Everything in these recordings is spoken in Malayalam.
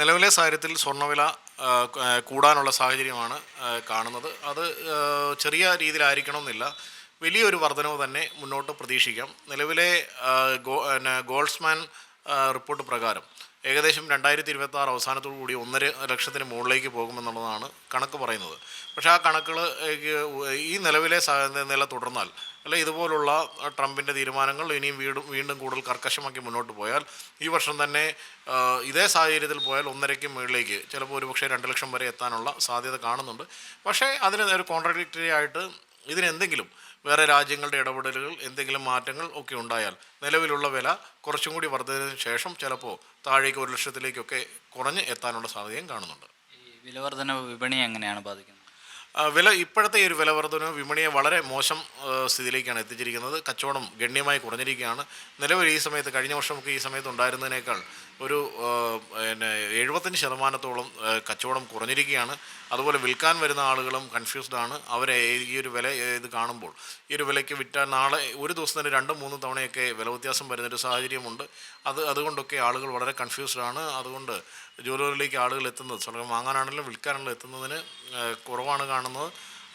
നിലവിലെ സാഹചര്യത്തിൽ സ്വർണ്ണവില കൂടാനുള്ള സാഹചര്യമാണ് കാണുന്നത്. അത് ചെറിയ രീതിയിലായിരിക്കണമെന്നില്ല, വലിയൊരു വർധനവ് തന്നെ മുന്നോട്ട് പ്രതീക്ഷിക്കാം. നിലവിലെ ഗോൾഡ്സ്മാൻ റിപ്പോർട്ട് പ്രകാരം ഏകദേശം 2026 അവസാനത്തോടു കൂടി 1.5 ലക്ഷത്തിന് മുകളിലേക്ക് പോകുമെന്നുള്ളതാണ് കണക്ക് പറയുന്നത്. പക്ഷേ ആ കണക്കുകൾ ഈ നിലവിലെ നില തുടർന്നാൽ, അല്ല ഇതുപോലുള്ള ട്രംപിൻ്റെ തീരുമാനങ്ങൾ ഇനിയും വീണ്ടും കൂടുതൽ കർക്കശമാക്കി മുന്നോട്ട് പോയാൽ, ഈ വർഷം തന്നെ ഇതേ സാഹചര്യത്തിൽ പോയാൽ 1.5 മുകളിലേക്ക് ചിലപ്പോൾ ഒരുപക്ഷെ 2 ലക്ഷം വരെ എത്താനുള്ള സാധ്യത കാണുന്നുണ്ട്. പക്ഷേ അതിന് ഒരു കോൺട്രഡിക്ടറി ആയിട്ട് ഇതിനെന്തെങ്കിലും വേറെ രാജ്യങ്ങളുടെ ഇടപെടലുകൾ, എന്തെങ്കിലും മാറ്റങ്ങൾ ഒക്കെ ഉണ്ടായാൽ നിലവിലുള്ള വില കുറച്ചും കൂടി വർധനത്തിന് ശേഷം ചിലപ്പോൾ താഴേക്ക് 1 ലക്ഷത്തിലേക്കൊക്കെ കുറഞ്ഞ് എത്താനുള്ള സാധ്യതയും കാണുന്നുണ്ട്. ഈ വിലവർധന വിപണിയെ എങ്ങനെയാണ് ബാധിക്കുന്നത്? ഇപ്പോഴത്തെ ഈ ഒരു വിലവർധനവ് വിപണിയെ വളരെ മോശം സ്ഥിതിയിലേക്കാണ് എത്തിച്ചിരിക്കുന്നത്. കച്ചവടം ഗണ്യമായി കുറഞ്ഞിരിക്കുകയാണ്. നിലവിൽ ഈ സമയത്ത്, കഴിഞ്ഞ വർഷമൊക്കെ ഈ സമയത്ത് ഉണ്ടായിരുന്നതിനേക്കാൾ ഒരു 75% കച്ചവടം കുറഞ്ഞിരിക്കുകയാണ്. അതുപോലെ വിൽക്കാൻ വരുന്ന ആളുകളും കൺഫ്യൂസ്ഡ് ആണ്. അവരെ ഈ ഒരു വില ഇത് കാണുമ്പോൾ ഈ ഒരു വിലയ്ക്ക് വിറ്റാൽ നാളെ ഒരു ദിവസത്തിന് 2-3 തവണയൊക്കെ വില വ്യത്യാസം വരുന്നൊരു സാഹചര്യമുണ്ട്. അതുകൊണ്ടൊക്കെ ആളുകൾ വളരെ കൺഫ്യൂസ്ഡ് ആണ്. അതുകൊണ്ട് ജ്വല്ലറിയിലേക്ക് ആളുകൾ എത്തുന്നത്, സ്വർണ്ണം വാങ്ങാനാണെങ്കിലും വിൽക്കാനാണെങ്കിലും എത്തുന്നതിന് കുറവാണ് കാണുന്നത്.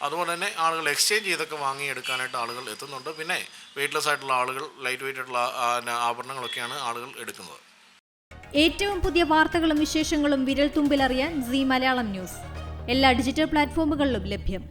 അതുപോലെ തന്നെ ആളുകൾ എക്സ്ചേഞ്ച് ചെയ്തൊക്കെ വാങ്ങിയെടുക്കാനായിട്ട് ആളുകൾ എത്തുന്നുണ്ട്. പിന്നെ വെയ്റ്റ്ലെസ് ആയിട്ടുള്ള ആളുകൾ, ലൈറ്റ് വെയ്റ്റ് ആയിട്ടുള്ള ആഭരണങ്ങളൊക്കെയാണ് ആളുകൾ എടുക്കുന്നത്. ഏറ്റവും പുതിയ വാർത്തകളും വിശേഷങ്ങളും വിരൽ തുമ്പിലറിയാൻ സീ മലയാളം ന്യൂസ് എല്ലാ ഡിജിറ്റൽ പ്ലാറ്റ്ഫോമുകളിലും ലഭ്യം.